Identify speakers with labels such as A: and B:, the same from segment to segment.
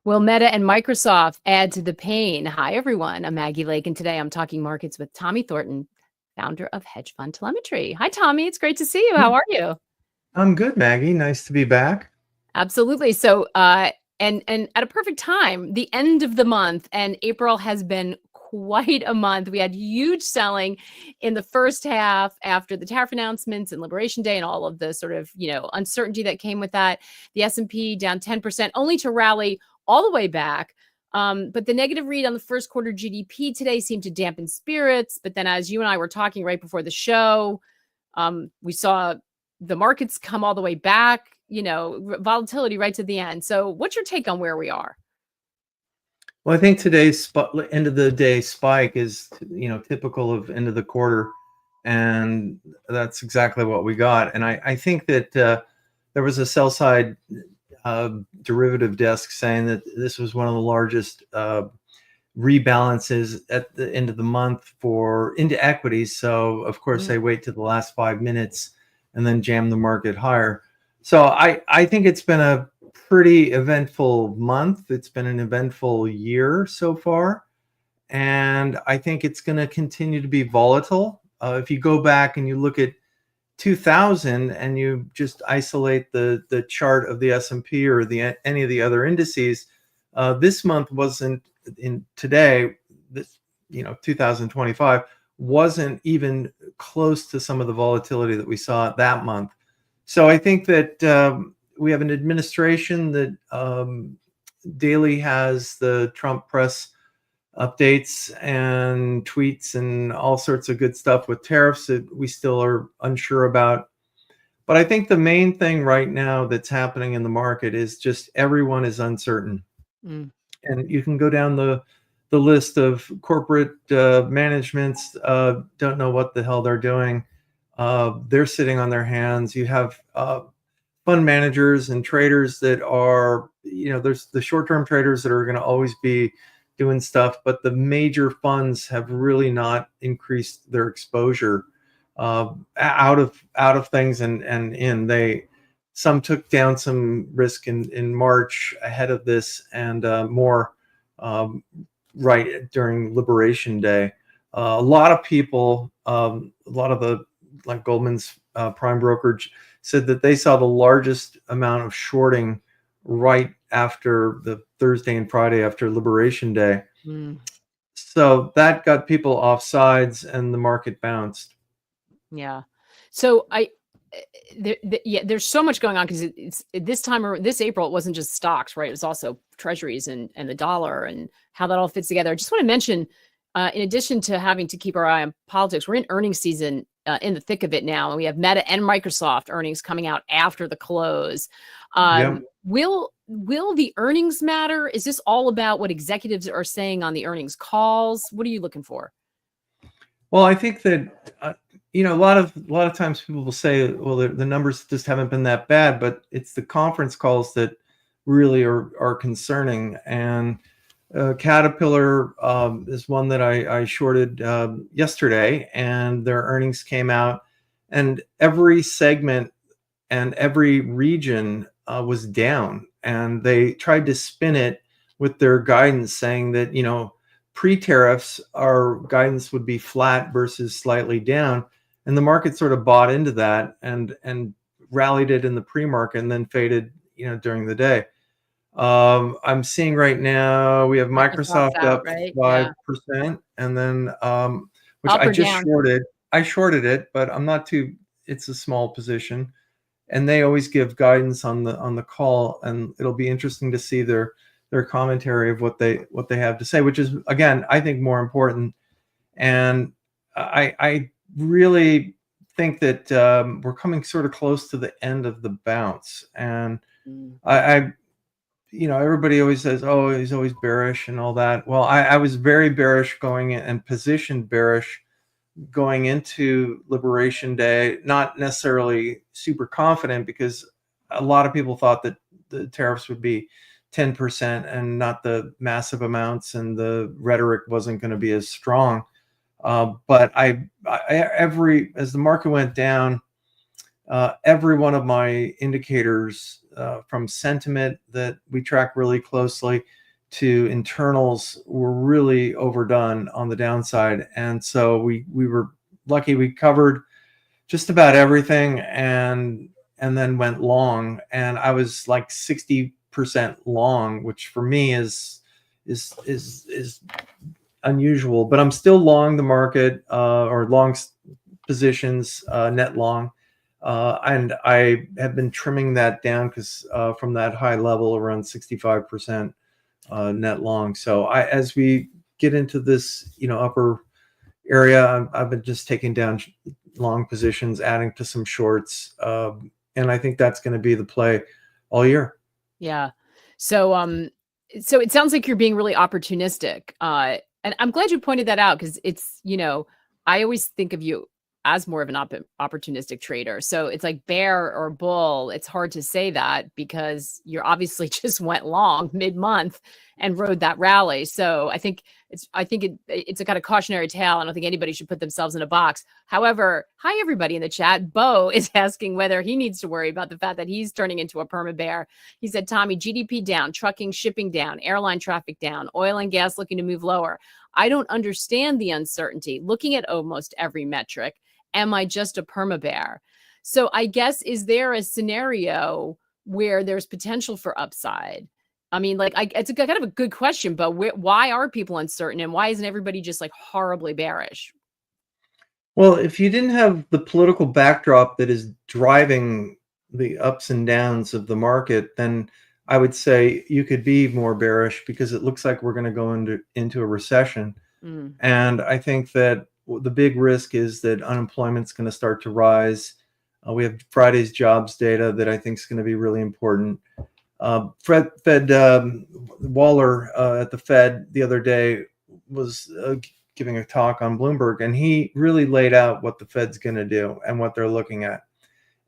A: Will Meta and Microsoft add to the pain? Hi, everyone. I'm Maggie Lake, and today I'm talking markets with Tommy Thornton, founder of Hedge Fund Telemetry. Hi, Tommy. It's great to see you. How are you?
B: I'm good, Maggie. Nice to be back.
A: Absolutely. So, and at a perfect time, the end of the month, and April has been quite a month. We had huge selling in the first half after the tariff announcements and Liberation Day and all of the sort of, uncertainty that came with that. The S&P down 10%, only to rally all the way back. But the negative read on the first quarter GDP today seemed to dampen spirits. But then as you and I were talking right before the show, we saw the markets come all the way back, volatility right to the end. So what's your take on where we are?
B: Well, I think today's end of the day spike is, typical of end of the quarter, and that's exactly what we got. And I think that there was a sell side derivative desk saying that this was one of the largest rebalances at the end of the month into equities. So of course they wait to the last 5 minutes and then jam the market higher. So I think it's been a pretty eventful month. It's been an eventful year so far, and I think it's going to continue to be volatile. If you go back and you look at 2000 and you just isolate the chart of the S&P or any of the other indices, this month wasn't today. This 2025 wasn't even close to some of the volatility that we saw that month. So I think that we have an administration that daily has the Trump press updates and tweets and all sorts of good stuff with tariffs that we still are unsure about. But I think the main thing right now that's happening in the market is just everyone is uncertain. And you can go down the list of corporate managements, don't know what the hell they're doing. They're sitting on their hands. You have fund managers and traders that are, there's the short-term traders that are going to always be doing stuff, but the major funds have really not increased their exposure out of things, and some took down some risk in March ahead of this, and more right during Liberation Day. A lot of people, a lot of the like Goldman's prime brokerage said that they saw the largest amount of shorting right after the Thursday and Friday after Liberation Day. So that got people off sides and the market bounced.
A: Yeah. So there's so much going on because it's this April, it wasn't just stocks, right? It was also treasuries and the dollar and how that all fits together. I just want to mention, in addition to having to keep our eye on politics, we're in earnings season in the thick of it now. And we have Meta and Microsoft earnings coming out after the close. Will the earnings matter? Is this all about what executives are saying on the earnings calls? What are you looking for?
B: Well, I think that a lot of times people will say, well, the numbers just haven't been that bad, but it's the conference calls that really are concerning. And Caterpillar is one that I shorted yesterday, and their earnings came out, and every segment and every region was down, and they tried to spin it with their guidance saying that, pre-tariffs, our guidance would be flat versus slightly down. And the market sort of bought into that and rallied it in the pre-market and then faded, during the day. I'm seeing right now we have Microsoft up 5%, and then which I just shorted. I shorted it, but I'm not too. It's a small position, and they always give guidance on the call, and it'll be interesting to see their commentary of what they have to say, which is, again, I think more important. And I really think that we're coming sort of close to the end of the bounce, and everybody always says, oh, he's always bearish and all that. Well, I was very bearish going in and positioned bearish going into Liberation Day, not necessarily super confident, because a lot of people thought that the tariffs would be 10% and not the massive amounts, and the rhetoric wasn't going to be as strong. But as the market went down, every one of my indicators, from sentiment that we track really closely to internals, were really overdone on the downside. And so we were lucky. We covered just about everything and then went long. And I was like 60% long, which for me is unusual. But I'm still long the market, or long positions, net long. And I have been trimming that down because from that high level around 65% net long. So as we get into this, upper area, I've been just taking down long positions, adding to some shorts, and I think that's going to be the play all year.
A: Yeah. So so it sounds like you're being really opportunistic. And I'm glad you pointed that out, because it's, I always think of you as more of an opportunistic trader. So it's like bear or bull. It's hard to say that because you're obviously just went long mid-month and rode that rally. So I think it's a kind of cautionary tale. I don't think anybody should put themselves in a box. However, hi everybody in the chat. Bo is asking whether he needs to worry about the fact that he's turning into a perma bear. He said, Tommy, GDP down, trucking, shipping down, airline traffic down, oil and gas looking to move lower. I don't understand the uncertainty. Looking at almost every metric, am I just a perma bear? So I guess, is there a scenario where there's potential for upside? I mean, like, it's a kind of a good question, but why are people uncertain, and why isn't everybody just like horribly bearish?
B: Well, if you didn't have the political backdrop that is driving the ups and downs of the market, then I would say you could be more bearish, because it looks like we're going to go into a recession. And I think that the big risk is that unemployment's going to start to rise. We have Friday's jobs data that I think is going to be really important. Fed Waller at the Fed the other day was giving a talk on Bloomberg, and he really laid out what the Fed's going to do and what they're looking at.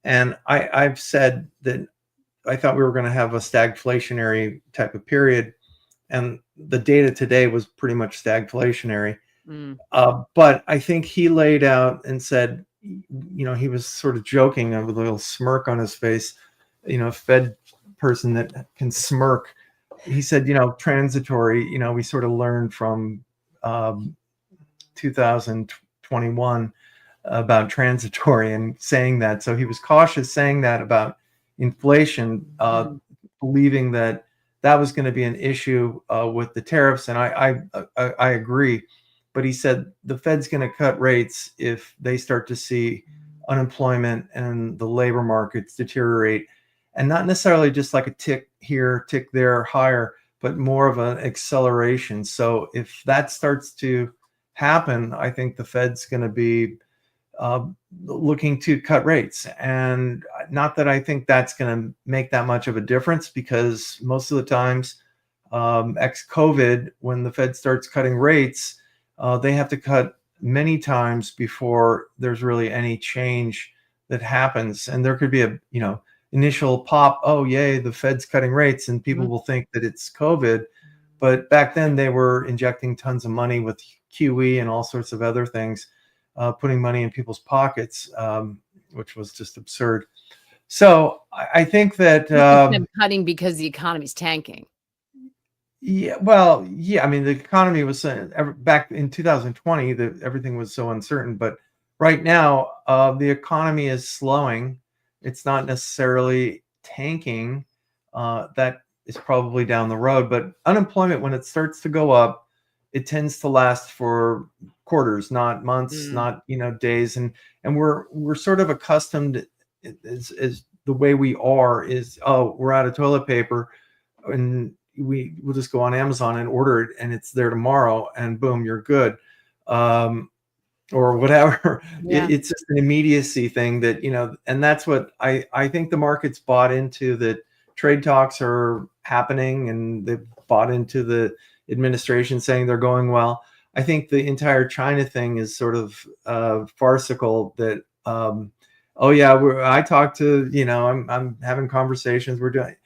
B: And I've said that I thought we were going to have a stagflationary type of period, and the data today was pretty much stagflationary. But I think he laid out and said, he was sort of joking with a little smirk on his face, Fed person that can smirk. He said, transitory, we sort of learned from 2021 about transitory and saying that. So he was cautious saying that about inflation, believing that was going to be an issue with the tariffs. And I agree. But he said the Fed's going to cut rates if they start to see unemployment and the labor markets deteriorate, and not necessarily just like a tick here, tick there, higher, but more of an acceleration. So if that starts to happen, I think the Fed's going to be looking to cut rates. And not that I think that's going to make that much of a difference, because most of the times, ex-COVID, when the Fed starts cutting rates, they have to cut many times before there's really any change that happens. And there could be a, initial pop, oh, yay, the Fed's cutting rates, and people will think that it's COVID. But back then they were injecting tons of money with QE and all sorts of other things, putting money in people's pockets, which was just absurd. So I think that
A: cutting because the economy's tanking.
B: Yeah, well, yeah. I mean, the economy was back in 2020 that everything was so uncertain, but right now the economy is slowing. It's not necessarily tanking. That is probably down the road, but unemployment, when it starts to go up, it tends to last for quarters, not months, not days, and we're sort of accustomed, as the way we are is, oh, we're out of toilet paper, and we'll just go on Amazon and order it, and it's there tomorrow, and boom, you're good, or whatever.
A: Yeah.
B: It's just an immediacy thing that, and that's what I think the market's bought into, that trade talks are happening, and they've bought into the administration saying they're going well. I think the entire China thing is sort of farcical, that oh yeah, I talked to, I'm having conversations, we're doing,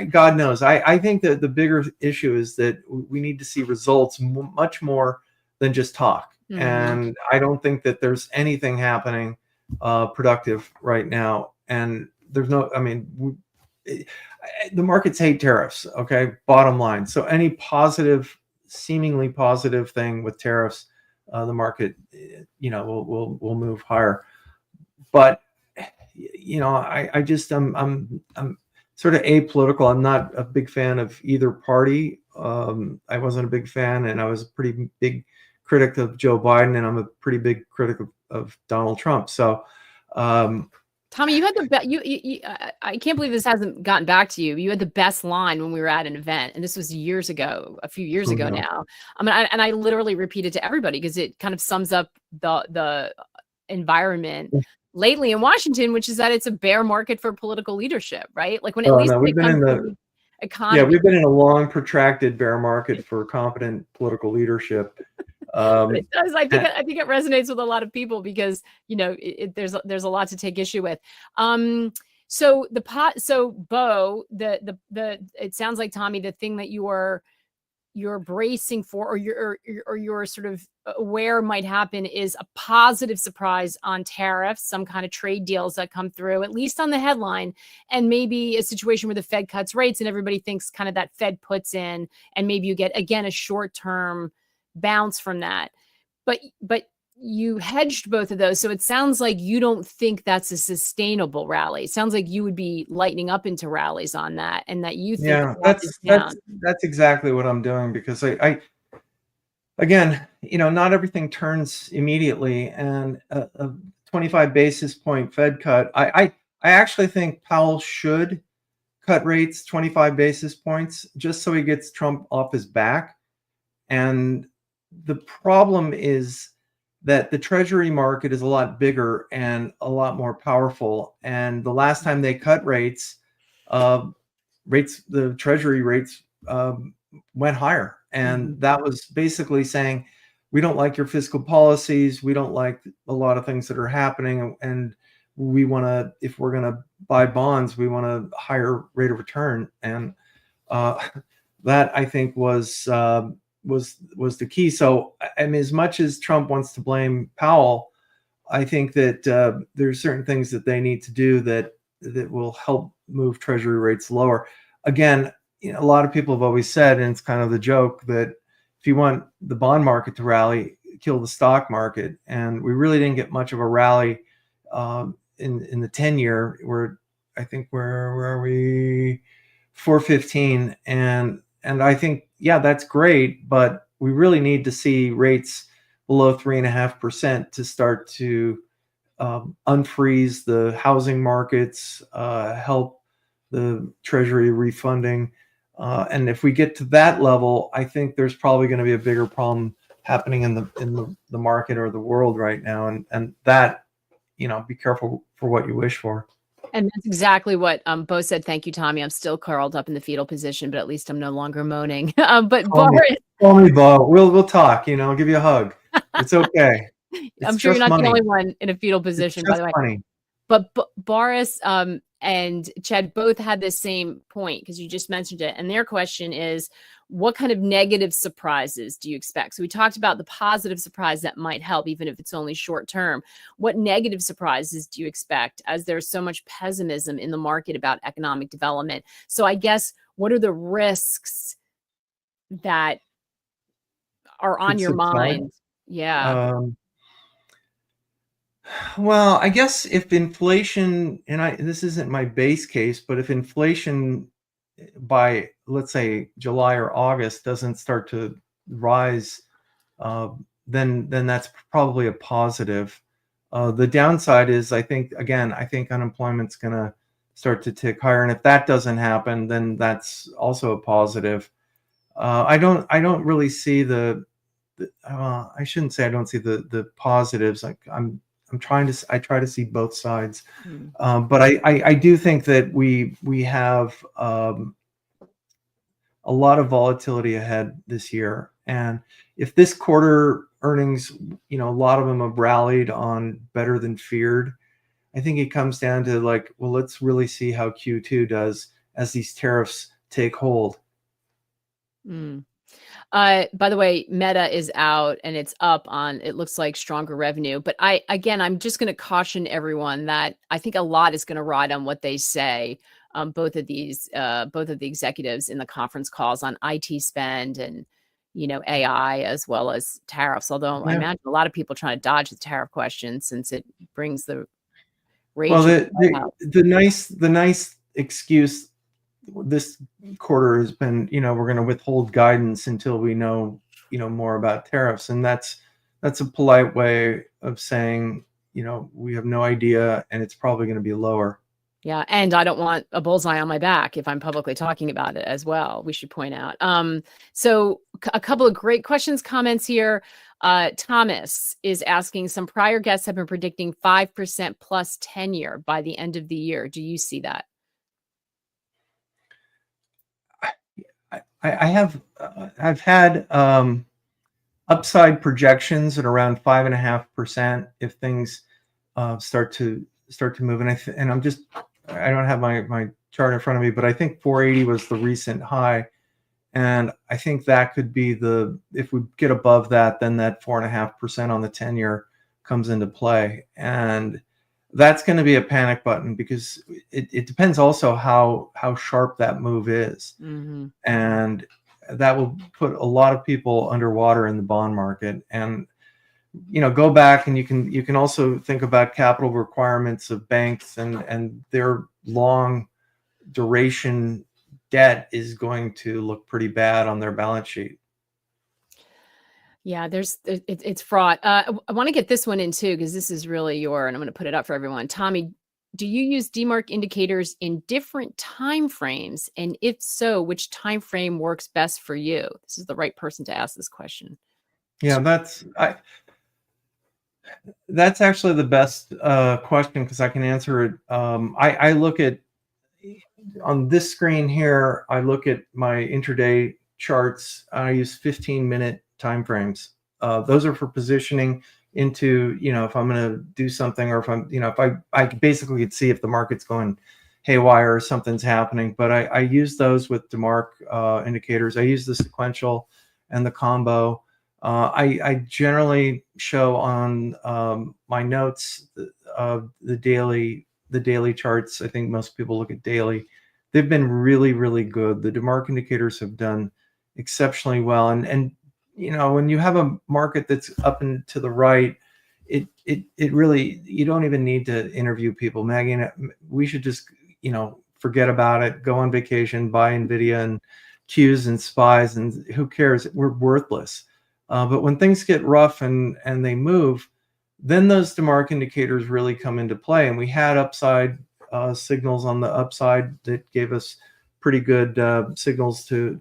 B: God knows. I think that the bigger issue is that we need to see results much more than just talk. And I don't think that there's anything happening productive right now. And there's no, I mean, the markets hate tariffs. Okay, bottom line. So any positive, seemingly positive thing with tariffs, the market, will move higher. But I just I'm sort of apolitical. I'm not a big fan of either party. I wasn't a big fan, and I was a pretty big critic of Joe Biden, and I'm a pretty big critic of Donald Trump. So,
A: Tommy, you had the I can't believe this hasn't gotten back to you. You had the best line when we were at an event, and this was years ago, a few years ago now. I mean, I literally repeated to everybody because it kind of sums up the environment lately in Washington, which is that it's a bear market for political leadership, right? Like when at least
B: we've been in the economy. Yeah, we've been in a long, protracted bear market for competent political leadelership.
A: It does. I think it resonates with a lot of people because there's a lot to take issue with. So Bo, it sounds like, Tommy, the thing that you're bracing for, or you're sort of aware might happen, is a positive surprise on tariffs, some kind of trade deals that come through, at least on the headline, and maybe a situation where the Fed cuts rates and everybody thinks kind of that Fed puts in, and maybe you get again a short-term bounce from that. But you hedged both of those, so it sounds like you don't think that's a sustainable rally. It sounds like you would be lightening up into rallies on that, and that you think
B: that's exactly what I'm doing, because I again, not everything turns immediately, and a 25 basis point Fed cut. I actually think Powell should cut rates 25 basis points just so he gets Trump off his back. And the problem is that the Treasury market is a lot bigger and a lot more powerful. And the last time they cut rates, the Treasury rates went higher. And that was basically saying, we don't like your fiscal policies. We don't like a lot of things that are happening. And we want to, if we're going to buy bonds, we want a higher rate of return. And that, I think, was the key. So, I mean, as much as Trump wants to blame Powell, I think that there's certain things that they need to do that will help move Treasury rates lower. Again, a lot of people have always said, and it's kind of the joke, that if you want the bond market to rally, kill the stock market. And we really didn't get much of a rally in the 10-year. I think where are we? 415. And I think, yeah, that's great, but we really need to see rates below 3.5% to start to unfreeze the housing markets, help the Treasury refunding. And if we get to that level, I think there's probably going to be a bigger problem happening in the market or the world right now. And that, be careful for what you wish for.
A: And that's exactly what Bo said. Thank you, Tommy. I'm still curled up in the fetal position, but at least I'm no longer moaning. But
B: call me, Bo. We'll talk. I'll give you a hug. It's okay.
A: I'm sure you're not the only one in a fetal position, by the way.
B: Funny.
A: But Boris and Chad both had the same point, because you just mentioned it. And their question is, what kind of negative surprises do you expect? So we talked about the positive surprise that might help, even if it's only short term. What negative surprises do you expect, as there's so much pessimism in the market about economic development? So I guess, what are the risks that are on your mind? Yeah.
B: Well, I guess if inflation, and this isn't my base case, but if inflation by, let's say, July or August doesn't start to rise, then that's probably a positive. The downside is, I think unemployment's going to start to tick higher, and if that doesn't happen, then that's also a positive. I don't really see I shouldn't say I don't see the positives. I try to see both sides, but I do think that we have a lot of volatility ahead this year. And if this quarter earnings, a lot of them have rallied on better than feared, I think it comes down to well, let's really see how Q2 does as these tariffs take hold.
A: By the way, Meta is out and it's up on, it looks like stronger revenue. But I'm just going to caution everyone that I think a lot is going to ride on what they say. Both of the executives in the conference calls on IT spend and, AI as well as tariffs. Although I imagine a lot of people trying to dodge the tariff question since it brings the rage.
B: Well, the nice excuse this quarter has been, we're going to withhold guidance until we know, more about tariffs, and that's a polite way of saying, we have no idea, and it's probably going to be lower.
A: Yeah, and I don't want a bullseye on my back if I'm publicly talking about it as well, we should point out. So a couple of great questions, comments here. Thomas is asking, some prior guests have been predicting 5% plus 10-year by the end of the year. Do you see that?
B: I've had upside projections at around 5.5% if things start to move, and I don't have my chart in front of me, but I think 480 was the recent high, and I think that could be if we get above that, then that 4.5% on the 10-year comes into play, and that's going to be a panic button because it depends also how sharp that move is.
A: Mm-hmm.
B: And that will put a lot of people underwater in the bond market. And go back and you can also think about capital requirements of banks, and their long duration debt is going to look pretty bad on their balance sheet.
A: Yeah, it's fraught. I want to get this one in too, because this is really and I'm going to put it up for everyone. Tommy, do you use DeMark indicators in different time frames? And if so, which time frame works best for you? This is the right person to ask this question.
B: Yeah, that's actually the best question because I can answer it. I look at, on this screen here, I look at my intraday charts. I use 15-minute time frames. Those are for positioning into, if I'm going to do something, or if I'm, if I basically could see if the market's going haywire or something's happening. But I use those with DeMark indicators. I use the sequential and the combo. I generally show on my notes the daily charts. I think most people look at daily. They've been really, really good. The DeMark indicators have done exceptionally well. And when you have a market that's up and to the right, it really, you don't even need to interview people. Maggie and we should just, forget about it, go on vacation, buy NVIDIA and Qs and SPYs, and who cares? We're worthless. But when things get rough and they move, then those DeMark indicators really come into play. And we had upside signals on the upside that gave us pretty good signals to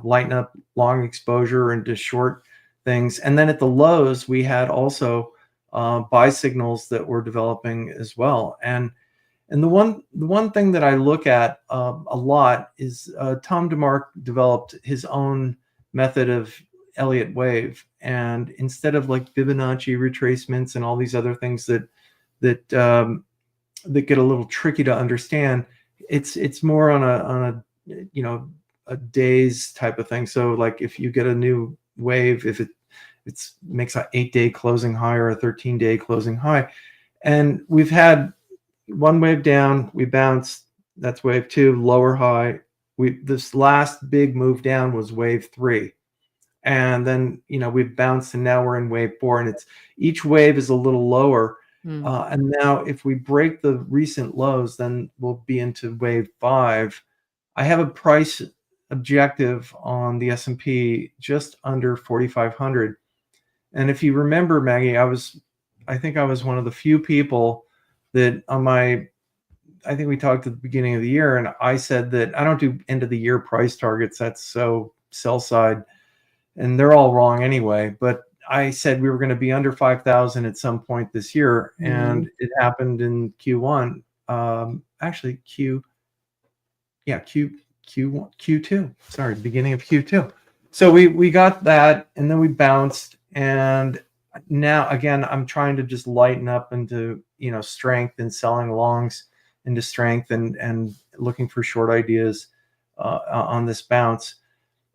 B: lighten up long exposure and to short things. And then at the lows, we had also buy signals that were developing as well. And the one thing that I look at a lot is Tom DeMark developed his own method of Elliott wave, and instead of like Fibonacci retracements and all these other things that get a little tricky to understand, it's more on a days type of thing. So like if you get a new wave, if it makes an 8-day closing high or a 13-day closing high, and we've had one wave down, we bounced, that's wave 2, lower high. This last big move down was wave 3. And then, we've bounced and now we're in wave 4, and each wave is a little lower. And now if we break the recent lows, then we'll be into wave 5. I have a price objective on the S&P just under 4,500. And if you remember, Maggie, I think I was one of the few people that I think we talked at the beginning of the year, and I said that I don't do end of the year price targets. That's so sell side. And they're all wrong anyway. But I said we were going to be under 5,000 at some point this year, and it happened in Q1. Actually, Q2. Sorry, beginning of Q2. So we got that, and then we bounced, and now again I'm trying to just lighten up into strength and selling longs into strength and looking for short ideas on this bounce.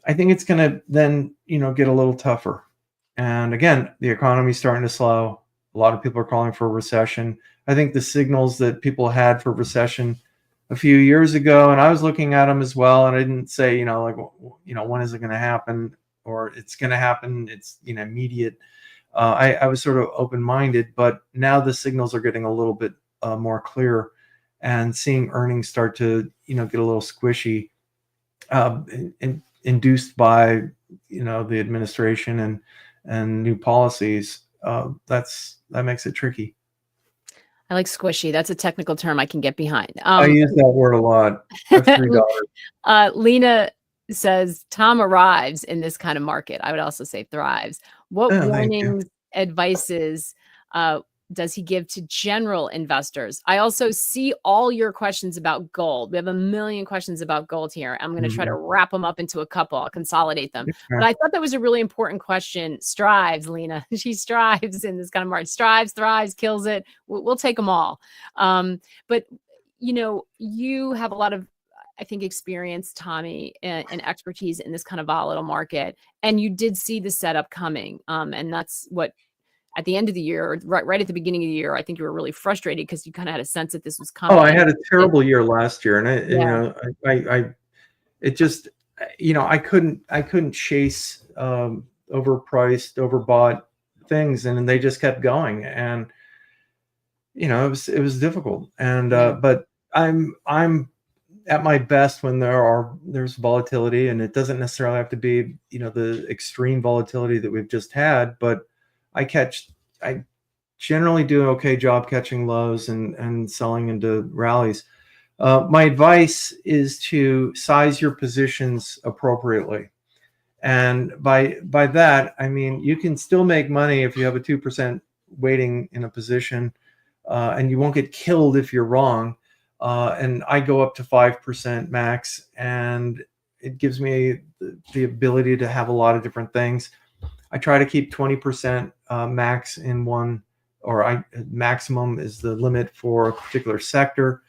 B: I think it's going to then, get a little tougher. And again, the economy's starting to slow. A lot of people are calling for a recession. I think the signals that people had for recession a few years ago, and I was looking at them as well, and I didn't say, when is it going to happen, or it's going to happen, it's immediate. I was sort of open-minded, but now the signals are getting a little bit more clear, and seeing earnings start to get a little squishy, induced by the administration and new policies. That makes it tricky.
A: I like squishy. That's a technical term I can get behind.
B: I use that word a lot. $3.
A: Lena says Tom arrives in this kind of market. I would also say thrives. What warnings, advices does he give to general investors? I also see all your questions about gold. We have a million questions about gold here. I'm going to try to wrap them up into a couple. I'll consolidate them. But I thought that was a really important question. Strives, Lena. She strives in this kind of market. Strives, thrives, kills it. We'll take them all. But, you have a lot of, I think, experience, Tommy, and expertise in this kind of volatile market. And you did see the setup coming. And that's what, at the end of the year, or right at the beginning of the year, I think you were really frustrated because you kind of had a sense that this was coming.
B: Oh, I had a terrible year last year, and it just, I couldn't chase overpriced, overbought things, and they just kept going, and it was difficult, and but I'm at my best when there's volatility, and it doesn't necessarily have to be the extreme volatility that we've just had, but I generally do an okay job catching lows and selling into rallies. My advice is to size your positions appropriately. And by that, I mean, you can still make money if you have a 2% weighting in a position, and you won't get killed if you're wrong. And I go up to 5% max, and it gives me the ability to have a lot of different things. I try to keep 20% max in one, or maximum is the limit for a particular sector.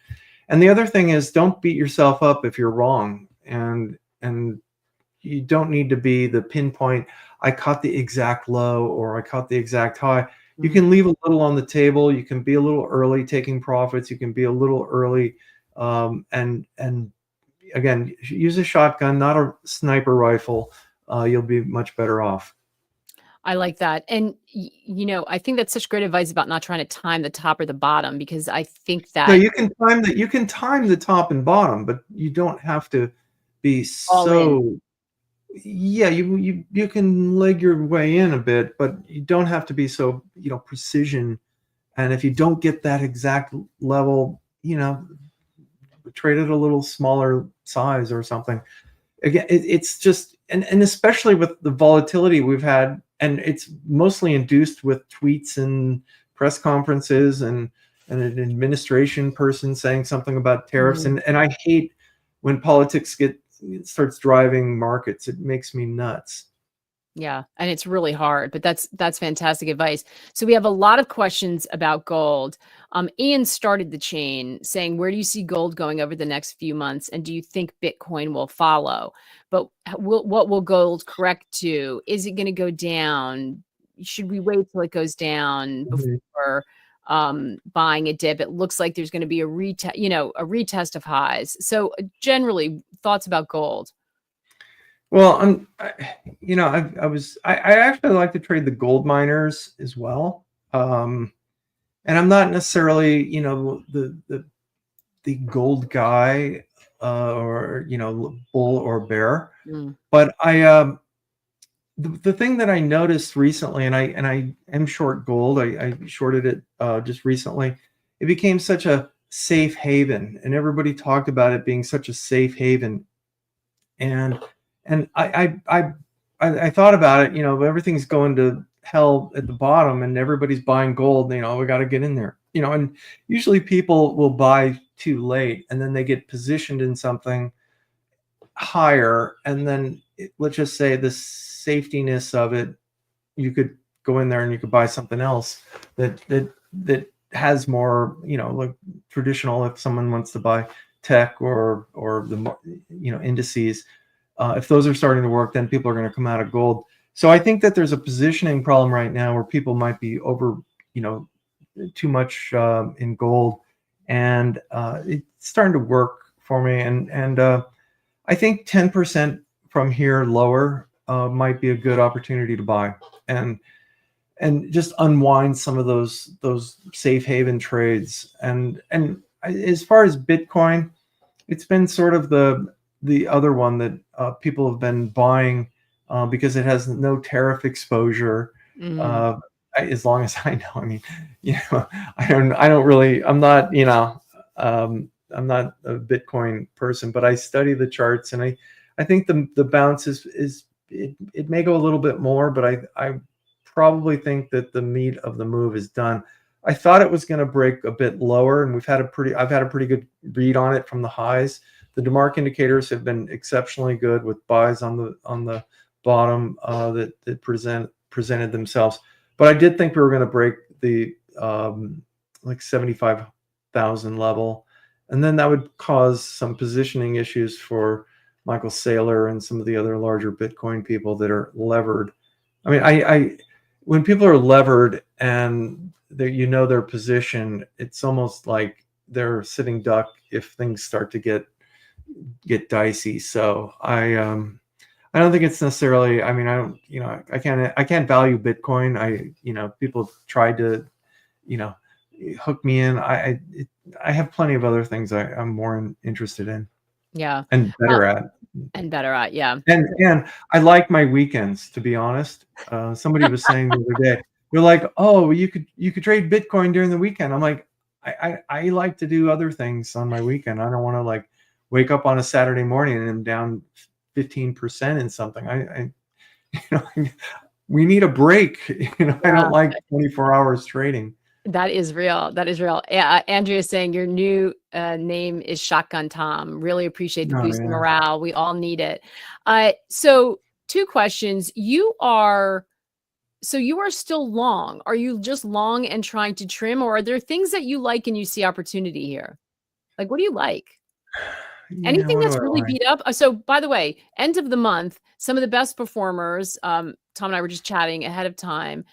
B: And the other thing is, don't beat yourself up if you're wrong, and you don't need to be the pinpoint. I caught the exact low, or I caught the exact high. You can leave a little on the table. You can be a little early taking profits. You can be a little early, and again, use a shotgun, not a sniper rifle. You'll be much better off.
A: I like that. And, I think that's such great advice about not trying to time the top or the bottom, because I think that
B: you can time the top and bottom, but you don't have to be so. Yeah, you can leg your way in a bit, but you don't have to be so, precision. And if you don't get that exact level, trade at a little smaller size or something. Again, it's just, and especially with the volatility we've had, and it's mostly induced with tweets and press conferences and an administration person saying something about tariffs. And I hate when politics starts driving markets. It makes me nuts.
A: Yeah, and it's really hard, but that's fantastic advice. So we have a lot of questions about gold. Ian started the chain saying, where do you see gold going over the next few months? And do you think Bitcoin will follow? But what will gold correct to? Is it going to go down? Should we wait till it goes down before buying a dip? It looks like there's going to be a retest of highs. So generally, thoughts about gold.
B: Well, I actually like to trade the gold miners as well. And I'm not necessarily, the gold guy, or, bull or bear, but the thing that I noticed recently, and I am short gold. I shorted it just recently. It became such a safe haven, and everybody talked about it being such a safe haven. And I thought about it, everything's going to hell at the bottom and everybody's buying gold, we got to get in there, and usually people will buy too late, and then they get positioned in something higher, and then let's just say the safetiness of it, you could go in there and you could buy something else that has more, like traditional, if someone wants to buy tech or the indices. If those are starting to work, then people are going to come out of gold. So I think that there's a positioning problem right now where people might be over, too much in gold, and it's starting to work for me. And I think 10% from here lower might be a good opportunity to buy, and just unwind some of those safe haven trades. And as far as Bitcoin, it's been sort of the other one that people have been buying because it has no tariff exposure. As long as I know, I mean, I don't really, I'm not, I'm not a Bitcoin person, but I study the charts, and I think the bounce it may go a little bit more, but I probably think that the meat of the move is done. I thought it was going to break a bit lower, and I've had a pretty good read on it from the highs. The DeMark indicators have been exceptionally good with buys on the bottom that presented themselves. But I did think we were going to break the like 75,000 level, and then that would cause some positioning issues for Michael Saylor and some of the other larger Bitcoin people that are levered. I mean, when people are levered and their position, it's almost like they're sitting duck if things start to get dicey. So I don't think it's necessarily, I mean, I can't value Bitcoin. People have tried to, hook me in. I have plenty of other things I'm more interested in.
A: Yeah.
B: And better at.
A: Yeah.
B: And I like my weekends, to be honest. Somebody was saying the other day, they're like, oh, you could trade Bitcoin during the weekend. I'm like, I like to do other things on my weekend. I don't want to like wake up on a Saturday morning and I'm down 15% in something. We need a break. I don't like 24 hours trading.
A: That is real. Andrea is saying your new name is Shotgun Tom. Really appreciate the boost in morale. We all need it. So 2 questions. You are still long. Are you just long and trying to trim, or are there things that you like and you see opportunity here? Like, what do you like? Anything that's really beat up. So by the way, end of the month, some of the best performers, Tom and I were just chatting ahead of time.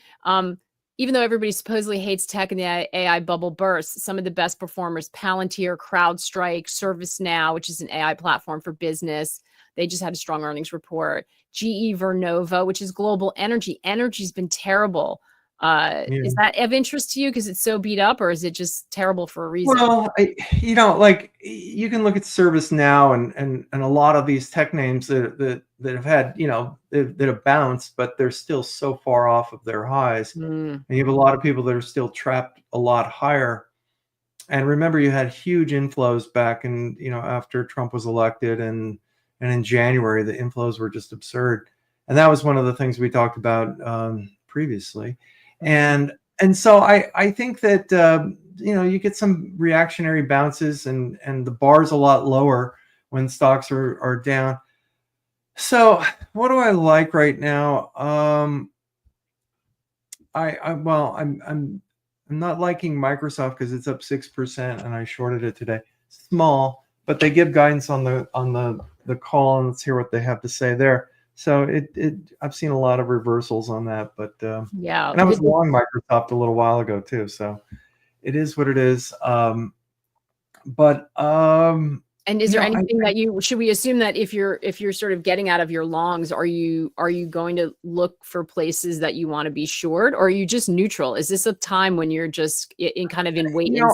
A: Even though everybody supposedly hates tech and the AI bubble bursts, some of the best performers, Palantir, CrowdStrike, ServiceNow, which is an AI platform for business. They just had a strong earnings report. GE Vernova, which is global energy. Energy's been terrible. Is that of interest to you because it's so beat up, or is it just terrible for a reason?
B: Well, like you can look at ServiceNow and a lot of these tech names that have had, that have bounced, but they're still so far off of their highs. And you have a lot of people that are still trapped a lot higher. And remember, you had huge inflows back in, after Trump was elected, and in January, the inflows were just absurd. And that was one of the things we talked about previously. And so I think that, you get some reactionary bounces, and the bar's a lot lower when stocks are down. So what do I like right now? I'm not liking Microsoft because it's up 6% and I shorted it today. Small, but they give guidance on the call, and let's hear what they have to say there. So I've seen a lot of reversals on that, but
A: yeah,
B: and I was long Microsoft a little while ago too. So it is what it is. And
A: is there anything that should we assume that if you're sort of getting out of your longs, are you going to look for places that you want to be short, or are you just neutral? Is this a time when you're just in wait and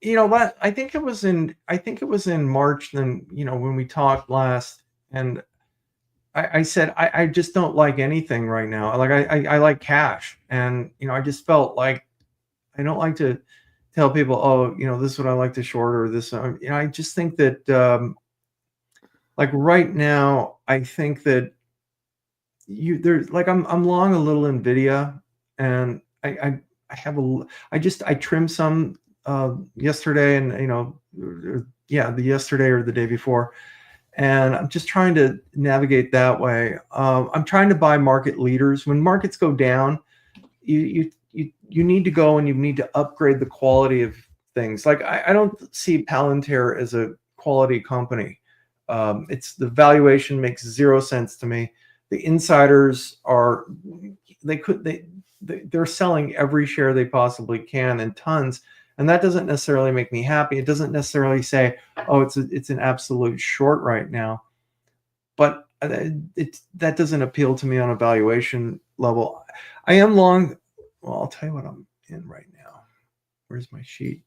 A: see?
B: What I think it was in March, then, when we talked last, and I said I just don't like anything right now. Like I like cash, and I just felt like I don't like to tell people, oh, this is what I like to short, or this. I just think that like right now, I think that there's like I'm long a little Nvidia, and I trimmed some yesterday, and the yesterday or the day before. And I'm just trying to navigate that way. I'm trying to buy market leaders. When markets go down, you need to go and you need to upgrade the quality of things. Like I don't see Palantir as a quality company. It's the valuation makes zero sense to me. The insiders are they're selling every share they possibly can in tons, and that doesn't necessarily make me happy. It doesn't necessarily say, oh, it's an absolute short right now, but that doesn't appeal to me on a valuation level. I am long. Well, I'll tell you what I'm in right now. Where's my sheet?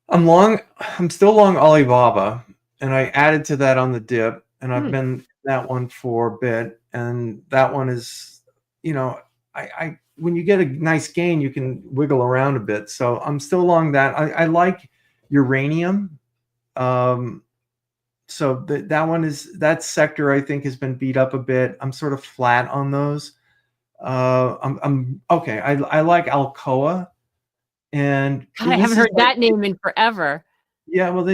B: I'm still long Alibaba, and I added to that on the dip, and I've been that one for a bit, and that one is, I when you get a nice gain, you can wiggle around a bit. So I'm still long that. I like uranium. So that sector I think has been beat up a bit. I'm sort of flat on those. I'm okay. I like Alcoa, and
A: God, I haven't heard that name in forever.
B: Yeah, well,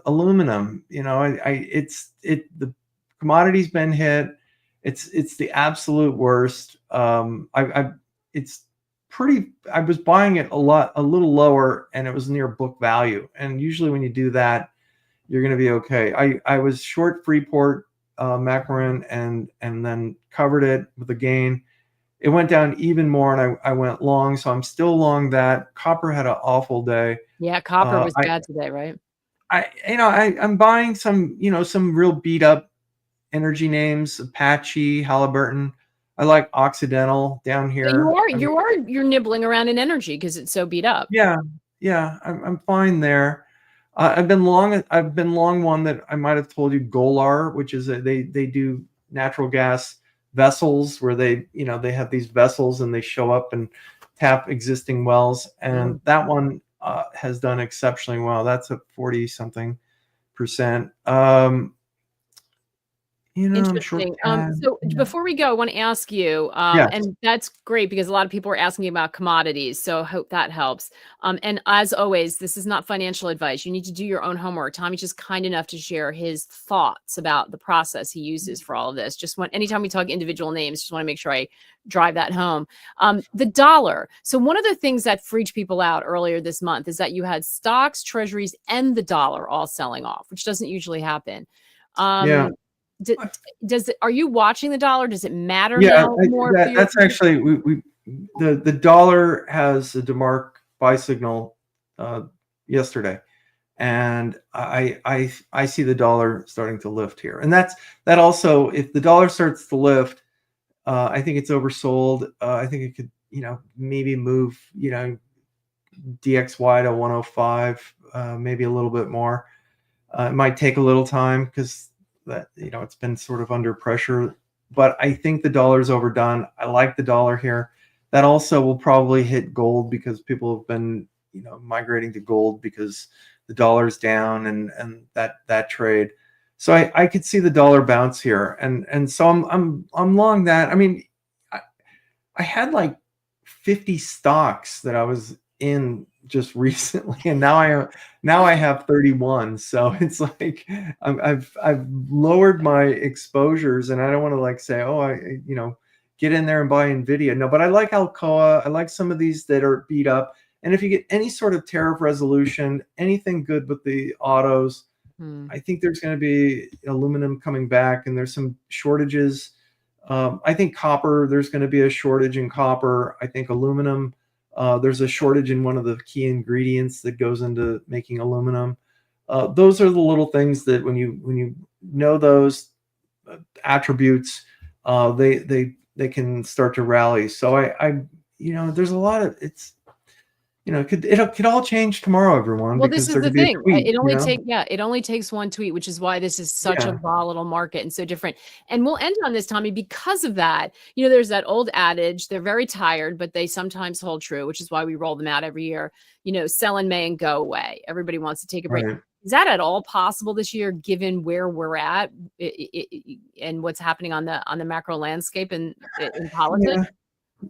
B: aluminum. The commodity's been hit. It's the absolute worst. It's pretty. I was buying it a little lower, and it was near book value. And usually, when you do that, you're going to be okay. I was short Freeport, Macron, and then covered it with a gain. It went down even more, and I went long, so I'm still long that. Copper had an awful day.
A: Yeah, copper was bad today, right?
B: I'm buying some real beat up energy names, Apache, Halliburton. I like Occidental down here.
A: You're nibbling around in energy because it's so beat up.
B: Yeah, I'm fine there. I've been long one that I might have told you, Golar, which is they do natural gas vessels where they have these vessels and they show up and tap existing wells, and that one has done exceptionally well. That's at 40 something percent.
A: Interesting. So before we go, I want to ask you, and that's great because a lot of people are asking about commodities. So I hope that helps. And as always, this is not financial advice. You need to do your own homework. Tommy's just kind enough to share his thoughts about the process he uses for all of this. Anytime we talk individual names, just want to make sure I drive that home. The dollar. So one of the things that freaked people out earlier this month is that you had stocks, treasuries, and the dollar all selling off, which doesn't usually happen. Are you watching the dollar? Does it matter now more?
B: That's actually the dollar has a DeMark buy signal yesterday, and I see the dollar starting to lift here, and that also, if the dollar starts to lift, I think it's oversold. I think it could maybe move DXY to 105, maybe a little bit more. It might take a little time because that it's been sort of under pressure, but I think the dollar's overdone. I like the dollar here. That also will probably hit gold because people have been migrating to gold because the dollar's down and that trade. So I could see the dollar bounce here, and so I'm long that. I mean, I had like 50 stocks that I was in just recently, and now I have 31. So it's like I've lowered my exposures, and I don't want to say, oh, I get in there and buy Nvidia. No, but I like Alcoa. I like some of these that are beat up. And if you get any sort of tariff resolution, anything good with the autos, I think there's going to be aluminum coming back, and there's some shortages. I think copper, there's going to be a shortage in copper. I think aluminum, there's a shortage in one of the key ingredients that goes into making aluminum. Those are the little things that when you know those attributes, they can start to rally. So I there's a lot of it could all change tomorrow, everyone.
A: Well, this is the thing. It only takes one tweet, which is why this is such a volatile market and so different. And we'll end on this, Tommy, because of that. There's that old adage, they're very tired, but they sometimes hold true, which is why we roll them out every year. Sell in May and go away. Everybody wants to take a break. Right. Is that at all possible this year, given where we're at and what's happening on the macro landscape and in politics?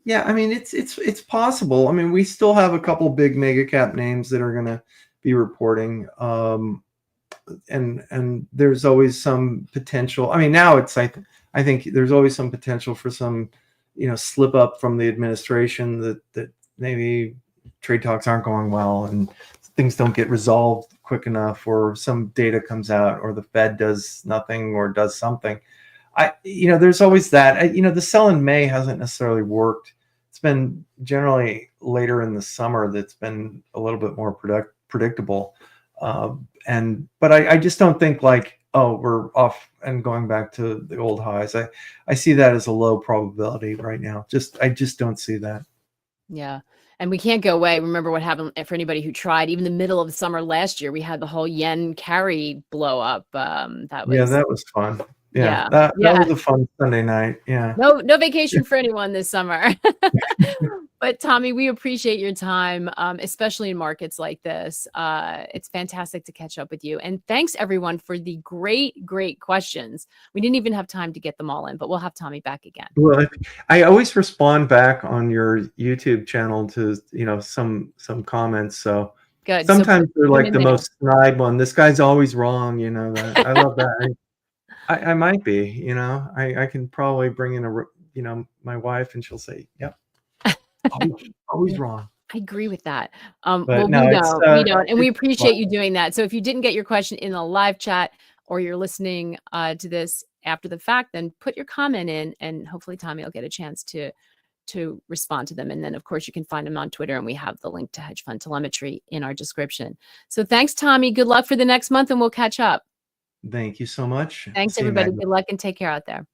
B: Yeah, I mean it's possible. I mean, we still have a couple big mega cap names that are going to be reporting, and there's always some potential. I mean, now I think there's always some potential for some slip up from the administration that maybe trade talks aren't going well and things don't get resolved quickly. quick enough, or some data comes out, or the Fed does nothing or does something. There's always that. The sell in May hasn't necessarily worked. It's been generally later in the summer that's been a little bit more predictable. But I just don't think like, oh, we're off and going back to the old highs. I see that as a low probability right now. I just don't see that.
A: Yeah. And we can't go away. Remember what happened for anybody who tried, even the middle of the summer last year, we had the whole yen carry blow up. That
B: was fun.
A: Yeah.
B: That was a fun Sunday night. Yeah.
A: No vacation for anyone this summer. But Tommy, we appreciate your time, especially in markets like this. It's fantastic to catch up with you. And thanks everyone for the great questions. We didn't even have time to get them all in, but we'll have Tommy back again.
B: Well, I always respond back on your YouTube channel to, some comments. So
A: good.
B: Sometimes they're like the most snide one. This guy's always wrong. That. I love that. I might be, I can probably bring in my wife and she'll say, yep. Always wrong.
A: I agree with that.
B: Well,
A: we know, and we appreciate you doing that. So if you didn't get your question in the live chat, or you're listening to this after the fact, then put your comment in, and hopefully Tommy will get a chance to respond to them. And then of course you can find him on Twitter, and we have the link to Hedge Fund Telemetry in our description. So thanks, Tommy. Good luck for the next month, and we'll catch up.
B: Thank you so much.
A: Thanks, everybody. Good luck and take care out there.